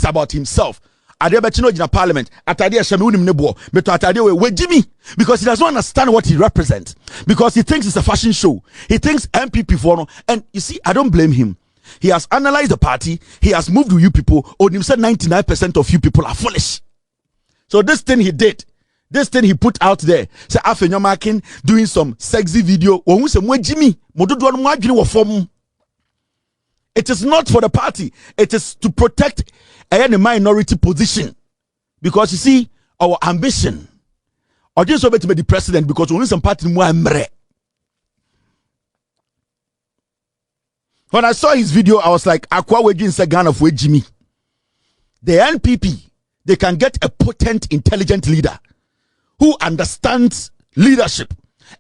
about himself. Adebechino in parliament, Atadia Shamunim Nebo, Meto Atadia we Jimmy, because he does not understand what he represents. Because he thinks it's a fashion show. He thinks MPP for no. And you see, I don't blame him. He has analyzed the party, he has moved with you people, or he said 99% of you people are foolish. So this thing he did, this thing he put out there, say Afenyo Markins doing some sexy video. It is not for the party. It is to protect a minority position. Because you see, our ambition, or just to be the president, because we need some party more. When I saw his video, I was like, Akwa Weji in Ghana of Jimmy. The NPP, they can get a potent, intelligent leader who understands leadership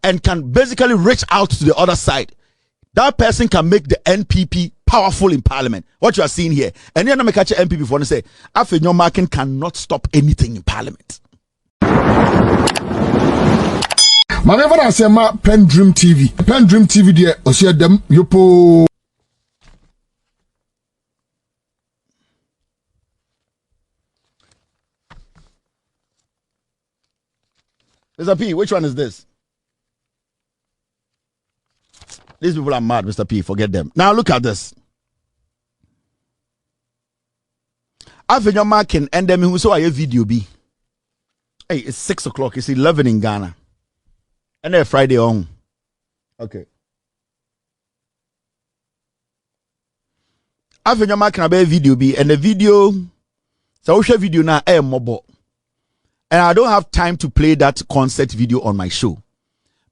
and can basically reach out to the other side. That person can make the NPP powerful in parliament. What you are seeing here. And then I catch an NPP for to say, Afenyo Markins cannot stop anything in parliament. Whenever I say ma PENDREAM TV there, or share them, you po. Mr. P, which one is this? These people are mad, Mr. P. Forget them. Now look at this. Afenyo Markins and them who saw a video be. Hey, it's 6 o'clock. It's 11 in Ghana. And then Friday on. Okay. Afenyo Markins a video be, and the video. So share video now mobile. And I don't have time to play that concert video on my show.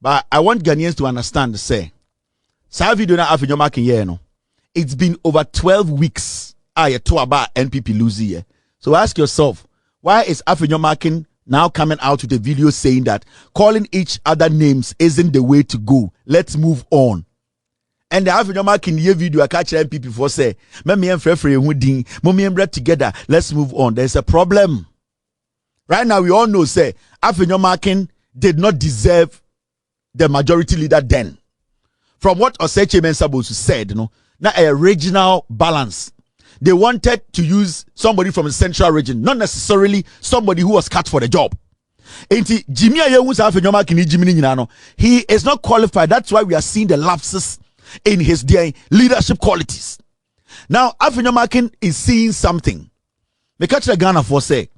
But I want Ghanaians to understand, say, video na Afenyo Markins here, no. It's been over 12 weeks. To about NPP losing here. So ask yourself, why is Afenyo Markins now coming out with a video saying that calling each other names isn't the way to go? Let's move on. And the Afenyo Markins here video I catch NPP for say, together, let's move on. There's a problem. Right now, we all know, say, Afenyo Markins did not deserve the majority leader then. From what Oseche Mensah said, you know, now a regional balance. They wanted to use somebody from the central region, not necessarily somebody who was cut for the job. He is not qualified. That's why we are seeing the lapses in his leadership qualities. Now, Afenyo Markins is seeing something. Me catch the Ghana for say,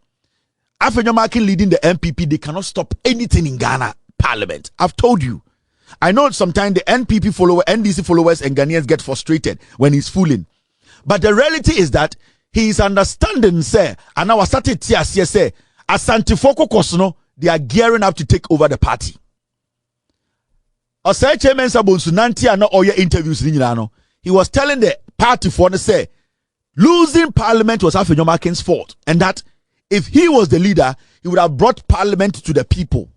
Afenyo Markins leading the NPP, they cannot stop anything in Ghana Parliament. I've told you. I know sometimes the NPP followers, NDC followers, and Ghanaians get frustrated when he's fooling. But the reality is that he is understanding, say, and now I started to say, Ashantis Kokono, they are gearing up to take over the party. Oseche Mensah Bonsunanti and all your interviews, he was telling the party for to say, losing parliament was Afenyo Markins' fault, and that if he was the leader, he would have brought parliament to the people,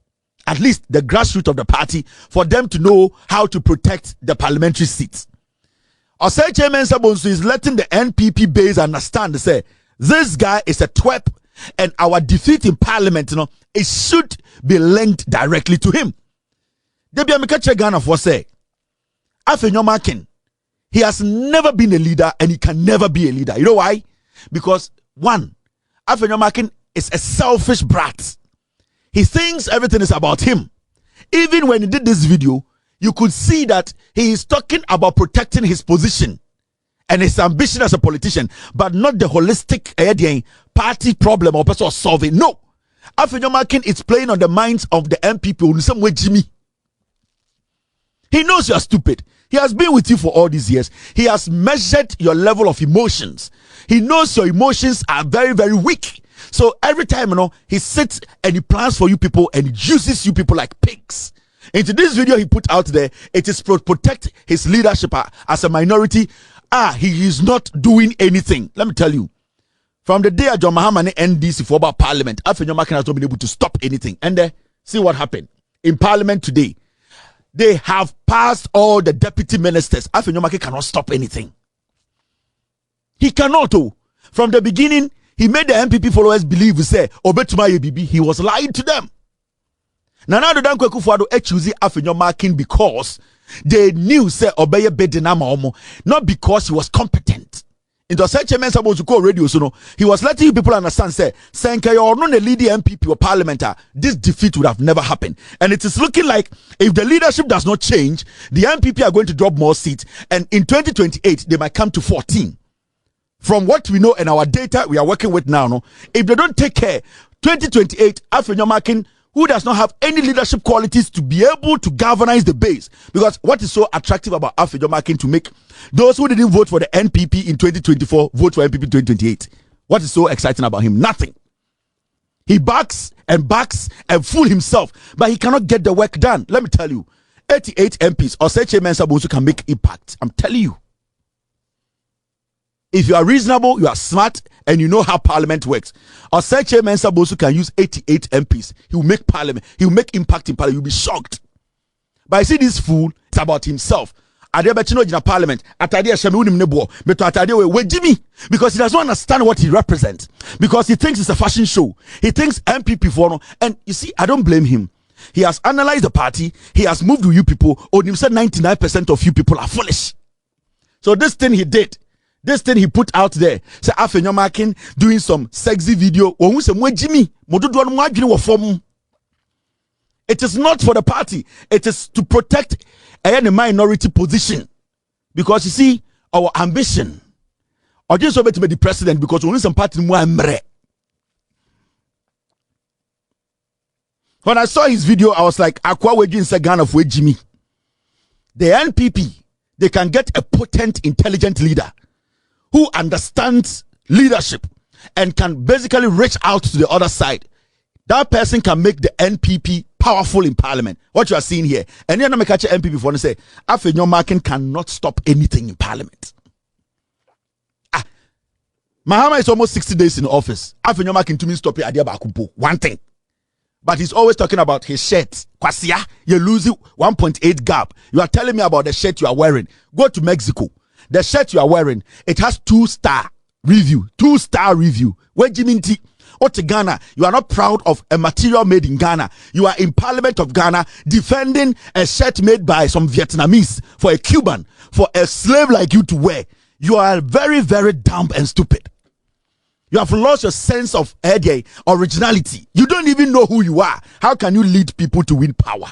at least the grassroots of the party, for them to know how to protect the parliamentary seats. Oseche Mensah Bonsu is letting the NPP base understand, say, this guy is a twerp, and our defeat in parliament, it should be linked directly to him. Debi Amikache Ghana for say, Afenyo Markins, he has never been a leader and he can never be a leader. You know why? Because one, Afenyo Markins is a selfish brat. He thinks everything is about him. Even when he did this video, you could see that he is talking about protecting his position and his ambition as a politician, but not the holistic party problem or person solving. No. Afenyo Markins is playing on the minds of the MPP in some way, Jimmy. He knows you are stupid. He has been with you for all these years. He has measured your level of emotions. He knows your emotions are very, very weak. So every time, he sits and he plans for you people and he uses you people like pigs. Into this video he put out there, it is to protect his leadership as a minority. He is not doing anything. Let me tell you. From the day John Mahama NDC for about parliament, Afenyo Markins has not been able to stop anything. And see what happened. In parliament today, they have passed all the deputy ministers. Afenyo Markins cannot stop anything. He cannot. From the beginning, he made the MPP followers believe, he was lying to them. Now the Danko Kufuado choosing Afenyo Markins because they knew say obey bedinama not because he was competent. into such a man supposed to call radio, so no, he was letting people understand, say, Senka, you're not a leading MPP or parliamentar, this defeat would have never happened. And it is looking like if the leadership does not change, the MPP are going to drop more seats, and in 2028, they might come to 14. From what we know and our data we are working with now, no, if they don't take care, 2028, Afenyo Markins, who does not have any leadership qualities to be able to galvanize the base. Because what is so attractive about Afenyo Markins to make those who didn't vote for the NPP in 2024 vote for NPP 2028? What is so exciting about him? Nothing. He backs and fool himself, but he cannot get the work done. Let me tell you, 88 MPs or such a Mensa Bonsu can make impact. I'm telling you. If you are reasonable, you are smart, and you know how parliament works, or such a Mensa Bonsu can use 88 MPs. He will make parliament. He will make impact in parliament. You'll be shocked. But I see this fool, it's about himself. Because he does not understand what he represents. Because he thinks it's a fashion show. He thinks MPP for no. And you see, I don't blame him. He has analyzed the party. He has moved with you people. Or he said 99% of you people are foolish. So this thing he did, this thing he put out there, say Afenyo Markins doing some sexy video. It is not for the party. It is to protect a minority position. Because you see, our ambition, or just to be the president, because we need some party more. When I saw his video, I was like, Akwa Weju in Ghana for Jimmy. The NPP, they can get a potent, intelligent leader who understands leadership and can basically reach out to the other side. That person can make the NPP powerful in parliament. What you are seeing here. And then I catch NPP for to say, Afenyo Markins cannot stop anything in parliament. Mahama is almost 60 days in office. Afenyo Markins to me stop it. One thing. But he's always talking about his shirt. Kwasia, you're losing 1.8 gap. You are telling me about the shirt you are wearing. Go to Mexico. The shirt you are wearing, it has 2-star review. 2-star review. Where Jimmy T? Or to Ghana, you are not proud of a material made in Ghana. You are in Parliament of Ghana defending a shirt made by some Vietnamese for a Cuban, for a slave like you to wear. You are very, very dumb and stupid. You have lost your sense of originality. You don't even know who you are. How can you lead people to win power?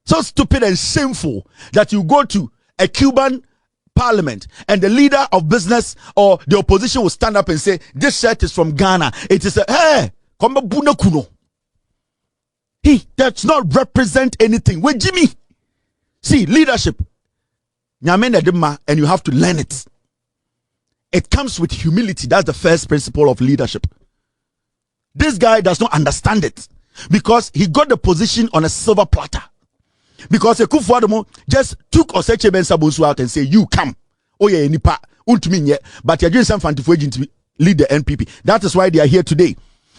So stupid and shameful that you go to a Cuban parliament and the leader of business or the opposition will stand up and say, this shirt is from Ghana. It is he does not represent anything. Wait, Jimmy. See, leadership. And you have to learn it. It comes with humility. That's the first principle of leadership. This guy does not understand it because he got the position on a silver platter. Because Ekufuademo just took Oseche Mensa Bonsu out and say, you come. Oh yeah, nipa. But you're doing something to lead the NPP. That is why they are here today.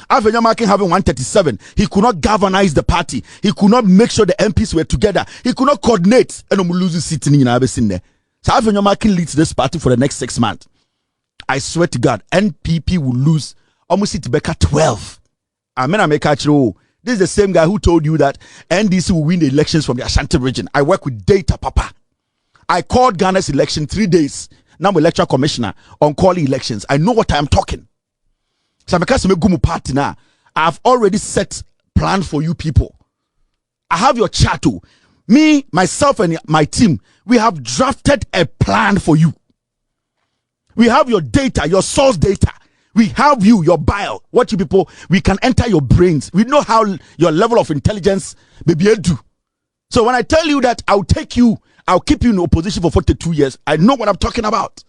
Afenyo Markins having 137. He could not galvanize the party. He could not make sure the MPs were together. He could not coordinate. And I'm losing sitting in there. So Afenyo Markins leads this party for the next 6 months. I swear to God, NPP will lose almost it back at 12. This is the same guy who told you that NDC will win the elections from the Ashanti region. I work with data, Papa. I called Ghana's election 3 days. Now I'm electoral commissioner on calling elections. I know what I'm talking. So because I'm a gumu party now, I've already set plans for you people. I have your chat too. Me, myself, and my team, we have drafted a plan for you. We have your data, your source data. We have you, your bio. What you people, we can enter your brains. We know how your level of intelligence may be able to. So when I tell you that I'll take you, I'll keep you in opposition for 42 years, I know what I'm talking about.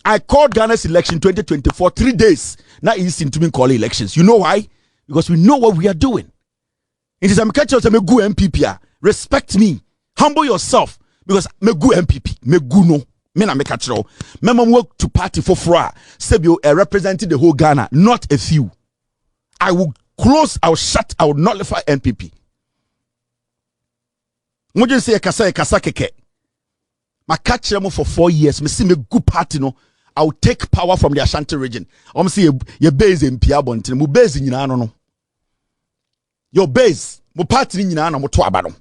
I called Ghana's election 2024 3 days. Now it's into me calling elections. You know why? Because we know what we are doing. It is a good MPP. Respect me. Humble yourself. Because me good MPP. Me good no. Me na me catchero. Me work to party for fra. Sebio representing the whole Ghana, not a few. I will close, I will shut, I will nullify NPP. Mojo say kasa keke. Ma catchero for 4 years. Me see me good party no. I will take power from the Ashanti region. I'm see your base in Piabonte. Mu base in no. Your base, mu party in no mo to abano.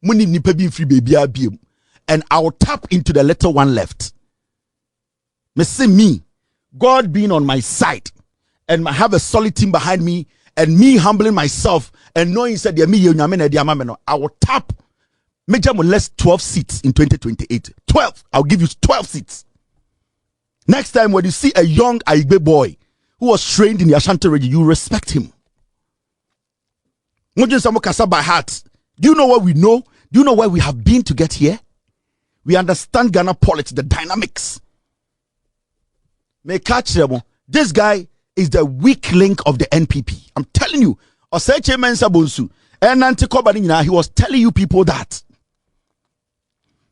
Mu ni nipa bi free baby abiem. And I will tap into the little one left. me, God being on my side, and I have a solid team behind me, and me humbling myself and knowing said I will tap Major Molest 12 seats in 2028. 12. I'll give you 12 seats. Next time when you see a young Aigbe boy who was trained in the Ashanti region, you respect him. By heart. Do you know what we know? Do you know where we have been to get here? We understand Ghana politics, the dynamics. May catch them. This guy is the weak link of the NPP. I'm telling you. Oseche Mensa Bonsu. He was telling you people that.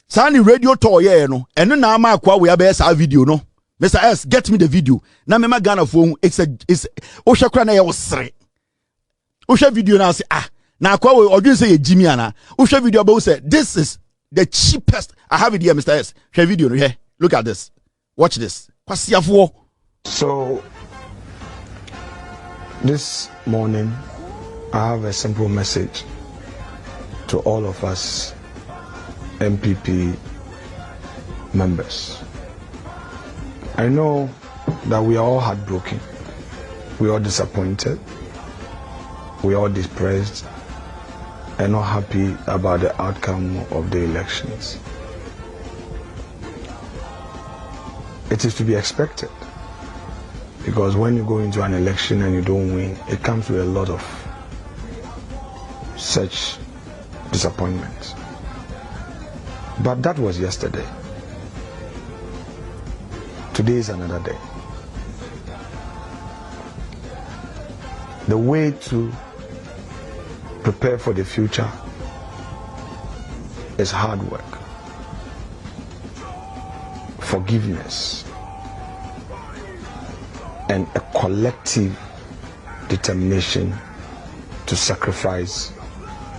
Sani radio tour yeah no. And no na ma kwa we have video no. Mr. S, get me the video. Na me ma Ghana phone. It's Oshakra na yosre. Osha video na say na kwa we odun say Jimmy ana. Osha video about say this is the cheapest. I have it here, Mr. S. Share video no here. Look at this. Watch this. So this morning I have a simple message to all of us MPP members. I know that we are all heartbroken, we are disappointed, we are all depressed and not happy about the outcome of the elections. It is to be expected, because when you go into an election and you don't win, it comes with a lot of such disappointments. But that was yesterday. Today is another day. The way to prepare for the future is hard work, forgiveness, and a collective determination to sacrifice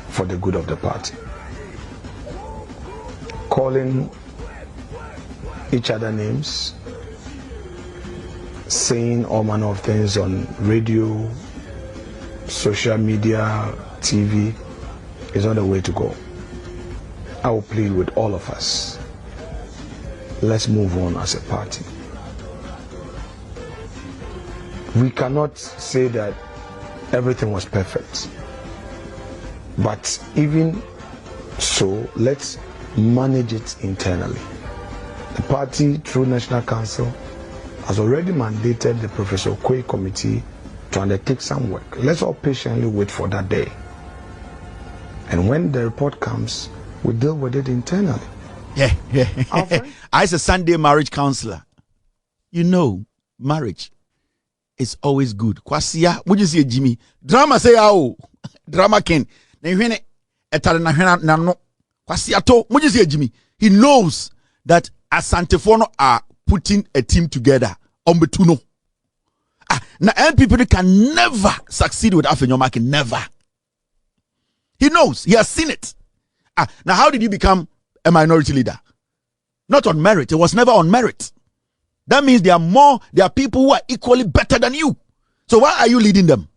for the good of the party. Calling each other names, saying all manner of things on radio, social media, TV is not the way to go. I will plead with all of us. Let's move on as a party. We cannot say that everything was perfect, but even so, let's manage it internally. The party, through National Council, has already mandated the Professor Okoye Committee to undertake some work. Let's all patiently wait for that day. And when the report comes, we deal with it internally. Yeah. I was a Sunday marriage counselor. You know, marriage is always good. Kwasia, would you say Jimmy? Drama say drama king. Kwasia to, would you say Jimmy? He knows that Asantefono are putting a team together. Ombetuno. Now NPP can never succeed with Afenyo Markins. Never. He knows. He has seen it. Now how did you become a minority leader? Not on merit. It was never on merit. That means there are people who are equally better than you. So why are you leading them?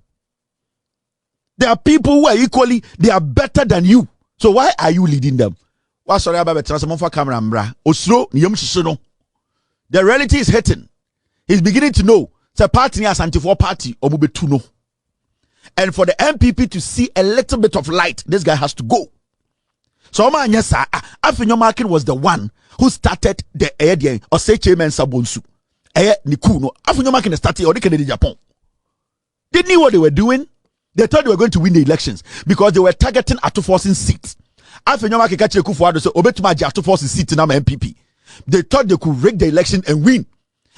There are people who they are better than you. So why are you leading them? The reality is hitting. He's beginning to know. It's a party as anti-4 party. And for the MPP to see a little bit of light, this guy has to go. So Afenyo Markins was the one who started the Oseche Mensa Bonsu. Afenyo Markins started already in Japan. They knew what they were doing. They thought they were going to win the elections because they were targeting Atoforsin seats. Afenyo Markins catch Kufuor so Obetumaji Atoforsin seat in MPP. They thought they could rig the election and win.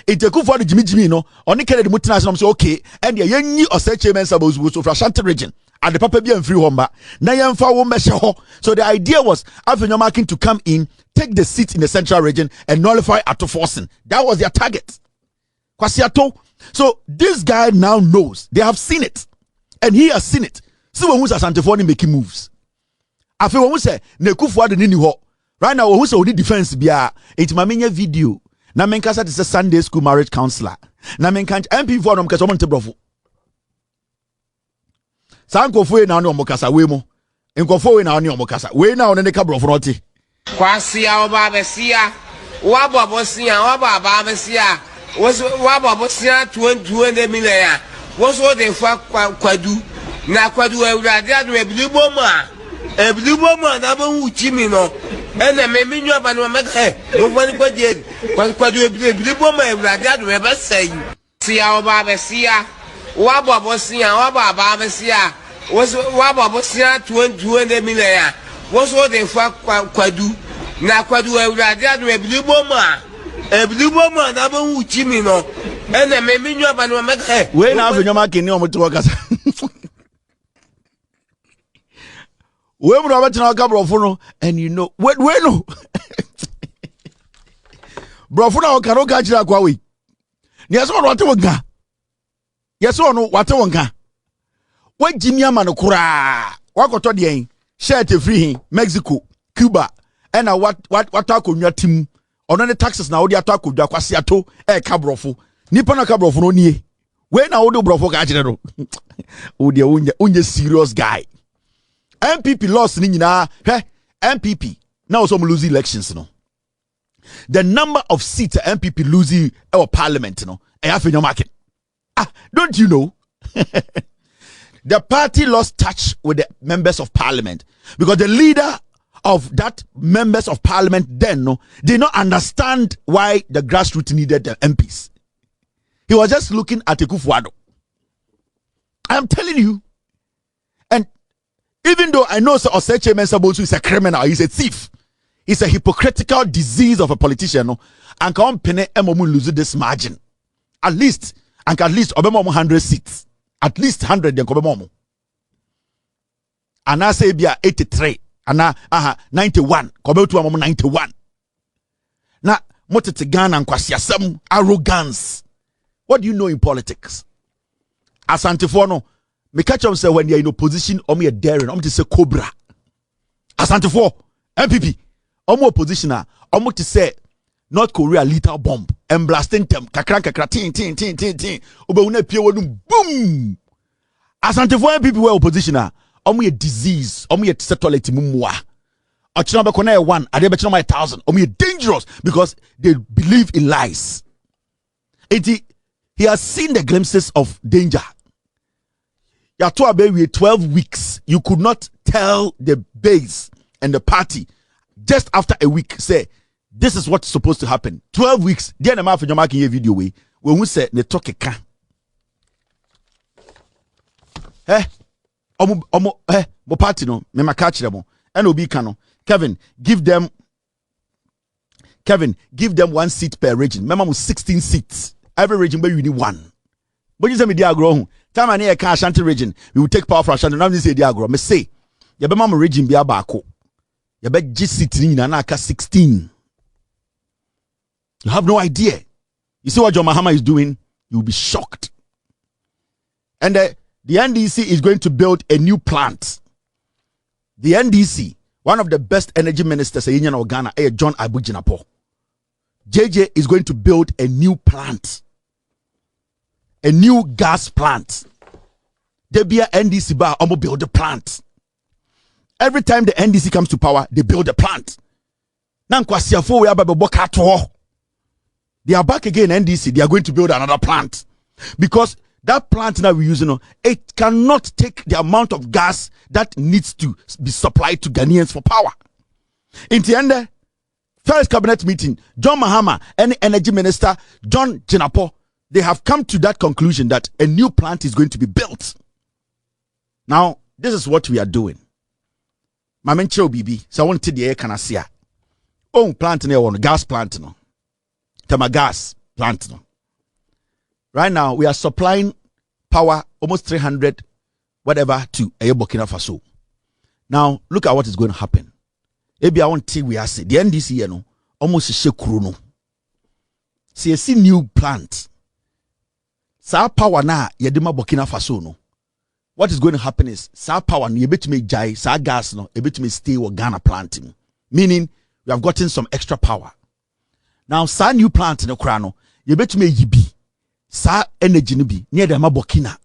It take for the Jimmy no only carry the multinational say okay and the yenyi Oseche Mensa Bonsu from Ashanti region. And the papa be and free homba. So the idea was Afenyo Markins to come in, take the seat in the central region, and nullify Atoforsin. That was their target. So this guy now knows. They have seen it. And he has seen it. See when who's Asantefoni making moves. After when we say Nekufuor the nini ho. Right now, who's the defense bia it maminya video. Na menkasa is a Sunday school marriage counselor. Na menkanch MP for them because someone brofo. Sankofo na oni omokasa we mo. Nkofo we na oni omokasa. We na oni ne ka brofo noti. Kwasia oba besia. wabo bosia wabo ba besia was wabo bosia 200 million was what they fa kwadu na kwadu awurade adu ebilibo ma na ba wuchi mi no ena me minyo ba no meka mo fani kwadu ebilibo ma awurade adu e ba sai sia oba besia wabo bosia wabo ba besia was wabo bosia 200 million was what they fa kwadu na kwadu awurade adu ebilibo ma na ba wuchi mi no ena me minyo ba no meka we na Afenyo Markins o mutu wakasa we mu na betina waka brofo no and you know we no brofo na waka no ka kira kwa we ni yeso no wate wonka yeso no wate wonka we jimi ama no kura wakoto de en shirt free hin Mexico Cuba and what akonwa tim ono ne taxes na wo de ato akodwa kwase ato e ka brofo nipa na ka brofo no nie we na wo de brofo ka kire no wo de unye serious guy MPP lost ni nyina MPP now some lose elections no the number of seats MPP losing our parliament no Afenyo Markins don't you know the party lost touch with the members of parliament because the leader of that members of parliament then no did not understand why the grassroots needed the MPs. He was just looking at Akufo-Addo. I am telling you. And even though I know Oseche Mensah is a criminal, he's a thief, he's a hypocritical disease of a politician, no, and can pene emomu lose this margin. At least 100 seats. At least 100 then kobe and I say be 83 and 91 kobe to 91. Na motete Ghana and kwasiasem arrogance. What do you know in politics? Ashantis no me catch them say when they are in opposition or me a daring to say cobra. Ashantis MPP opposition or to say North Korea lethal bomb and blasting them kakra tin obewuna pie wonum boom. Ashantis MPP were opposition omo a disease omo a toilet mumwa ochina be kona 1 ade be china 1,000 omo dangerous because they believe in lies. He has seen the glimpses of danger. Yato abe 12 weeks you could not tell the base and the party just after a week say this is what's supposed to happen. 12 weeks. Dear na Afenyo Markins video we when we say ne talk ka. Mo party no me makach them. And obi ka no. Kevin, give them 1 seat per region. Remember 16 seats. Every region where you need 1. But you say me dia grow. Time ani e ka Ashanti region. We will take power from Ashanti. Now me say dia grow. Me say ye be mam region bia baako. Ye be G seat ni na aka 16. You have no idea. You see what John Mahama is doing? You'll be shocked. And the NDC is going to build a new plant. The NDC, one of the best energy ministers in Ghana, John Abujinapo. JJ is going to build a new plant. A new gas plant. There be a NDC bar, build a plant. Every time the NDC comes to power, they build a plant. They are back again, NDC. They are going to build another plant. Because that plant now we're using, it cannot take the amount of gas that needs to be supplied to Ghanaians for power. In the end, first cabinet meeting, John Mahama and energy minister, John Jinapo, they have come to that conclusion that a new plant is going to be built. Now, this is what we are doing. Mamencho Bibi, so I want to the air can I see plant in there, gas plant no. Gas plant no. Right now we are supplying power almost 300 whatever to Burkina Faso. Now look at what is going to happen. Maybe I want to we are say the NDC no almost shekuru no. See new plant. Sa power na yedima Burkina Faso no. What is going to happen is sa power no yebetumi jai sa gas no yebetumi stay with Ghana planting. Meaning we have gotten some extra power. Now, sa new plant in the crano, you bet me yibi. Sa energy nibi near the Burkina.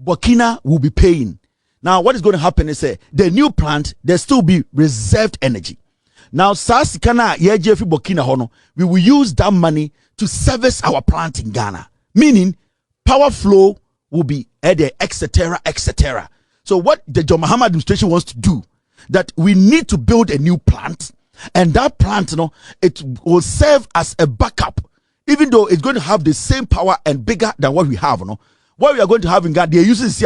Burkina will be paying. Now, what is going to happen is the new plant, there still be reserved energy. Now, Sasikana Yejefi Burkina Hono, we will use that money to service our plant in Ghana. Meaning, power flow will be etc., etc. So what the John Mahama administration wants to do, that we need to build a new plant, and that plant, it will serve as a backup, even though it's going to have the same power and bigger than what we have. What we are going to have in Ghana, they're using this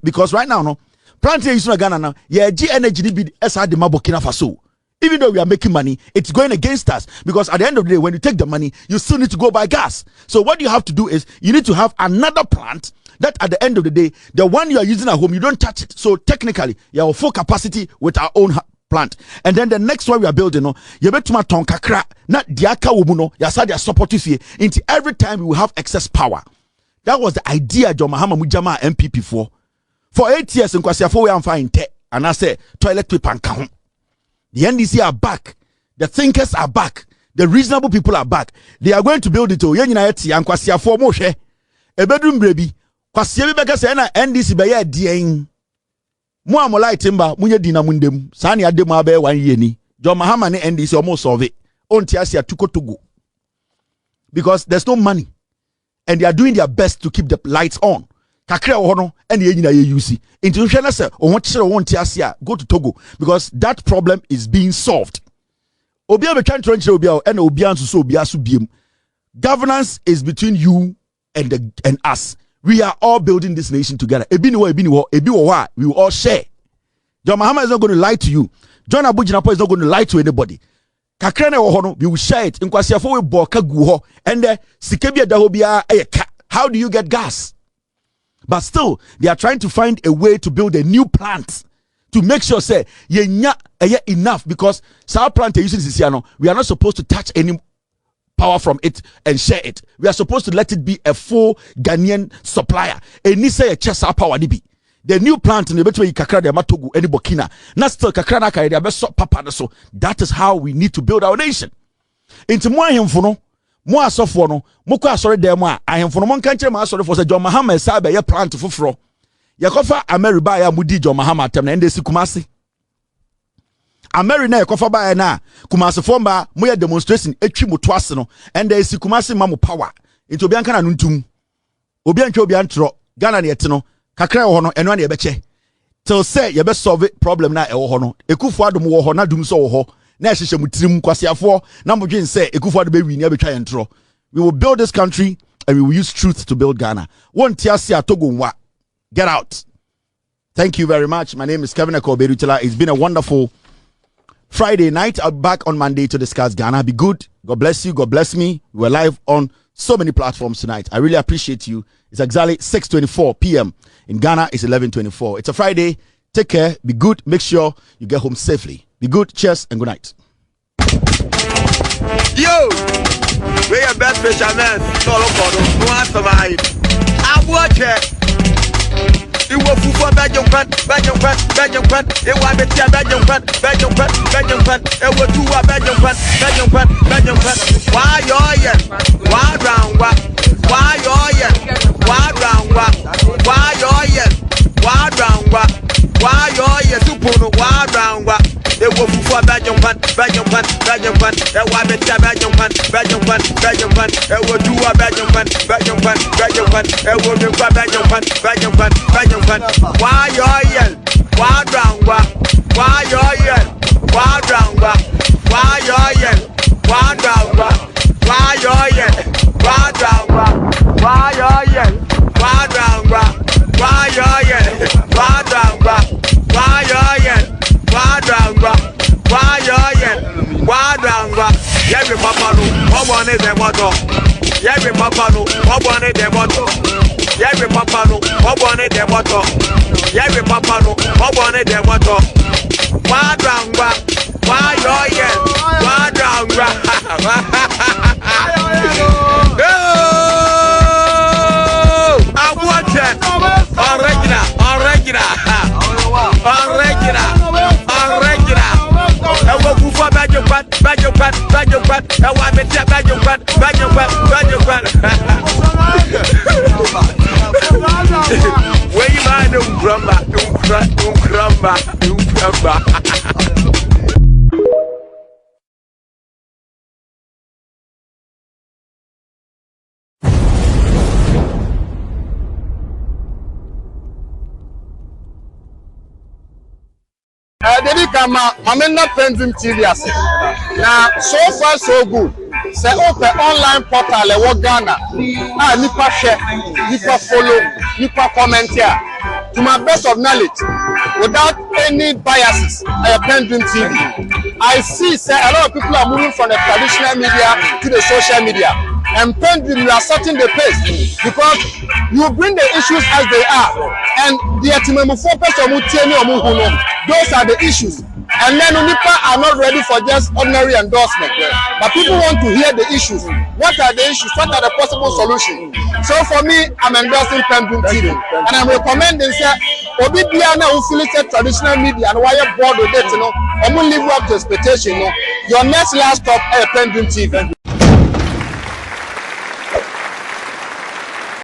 because right now, plant here using Ghana now, energy be as the Burkina Faso. Even though we are making money, it's going against us, because at the end of the day, when you take the money, you still need to go buy gas. So what you have to do is you need to have another plant that at the end of the day, the one you are using at home, you don't touch it. So technically, you have full capacity with our own plant. And then the next one we are building, you bet to ton kakra, not diaka wobuno, yasa dia support you into every time we will have excess power. That was the idea John Mahama Mujama MPP for 8 years in Kwasiafo we am fine te, and I say toilet paper and kahun. The NDC are back. The thinkers are back. The reasonable people are back. They are going to build it. Yenina and Kwasiafo Moshe. A bedroom baby. Kwasiabi beka say na NDC be ye dien. Mo amolai timba munye dina mundem. Sani ademu abe 1 year ni. John Mahama ne NDC almost solve it. Onti asia tuko togo. Because there's no money. And they are doing their best to keep the lights on. Kakra ohono and yenina ye UC. Intuition say go to Togo, because that problem is being solved. Governance is between you and us. We are all building this nation together. We will all share. John Mahama is not going to lie to you. John Abujinapo is not going to lie to anybody. Kakra ohono, we will share it. In Kwasiafo we boka guho and sikebia dahobia ayeka. How do you get gas? But still, they are trying to find a way to build a new plant to make sure, say, enough, because our plant using this, we are not supposed to touch any power from it and share it. We are supposed to let it be a full Ghanaian supplier. And this say a chesa power dibi. The new plant in the between Kakra de Matogu and Burkina. Not still Kakra Naka de Abeso Papa. So that is how we need to build our nation. Into more him mo asofo no moko asore dem a ahemfo no mon kanche ma asore for say John Mahama sabe ye plant foforo ye kofa Ameriba ya mudi John Mahama atem na ndesi Kumasi Ameri na ye kofa ba ya na Kumasi fomba mo ye demonstration etwi moto ase no and there is Kumasi ma mo power into obi anka na nuntum obi antwe obi antro Ghana na yete no kakra wo ho no eno na ye beche till say ye be solve problem na e wo ho no Ekufu adom wo ho na dum so wo ho. We will build this country and we will use truth to build Ghana. Get out. Thank you very much. My name is Kevin Akoberutela. It's been a wonderful Friday night. I'll be back on Monday to discuss Ghana. Be good. God bless you. God bless me. We're live on so many platforms tonight. I really appreciate you. It's exactly 6:24 p.m. In Ghana, it's 11:24. It's a Friday. Take care. Be good. Make sure you get home safely. Be good. Cheers and good night. Yo, we are best fishermen. Solo photo. No answer my. I watch it. You will full Belgium fan. It was the Belgium fan. It was two Belgium fan. Why you Why round what? Why you Why round what? Why you Why round what? Why you Supuno? Why round what? It was for Belgium fan. It was the Belgium fan. It was two Belgium fan. It was the Belgium fan. Why you Why round what? Why you Why round what? Why you Why round what? Why you Why round what? Why you Why round what? Why you Why round what? Why you Why round what? Why you Why round what? Every papa no, what one is the motto? Every papa no, what one is the motto? Every papa no, what one is the motto? Every papa no, what one is the motto? Why round what? Why you Why round what? I want it. Original. I will go for Belgium fan. I want me to Belgium fan. Where you mind? Don't crumble. Medama, Mamena PENDREAM TV as now so far so good. Say open online portal e Ghana. Ah, nipa share, nipa follow, nipa comment here. To my best of knowledge, without any biases, PENDREAM TV. I see say a lot of people are moving from the traditional media to the social media. And PENDREAM, you are setting the pace because you bring the issues as they are. And the those are the issues. And then Unipa are not ready for just ordinary endorsement. But people want to hear the issues. What are the issues? What are the possible solutions? So for me, I'm endorsing PENDREAM TV. And I'm recommending say Obi Biana who affiliated traditional media and why you board with it, I'm gonna live up to expectation. Your next last stop PENDREAM TV.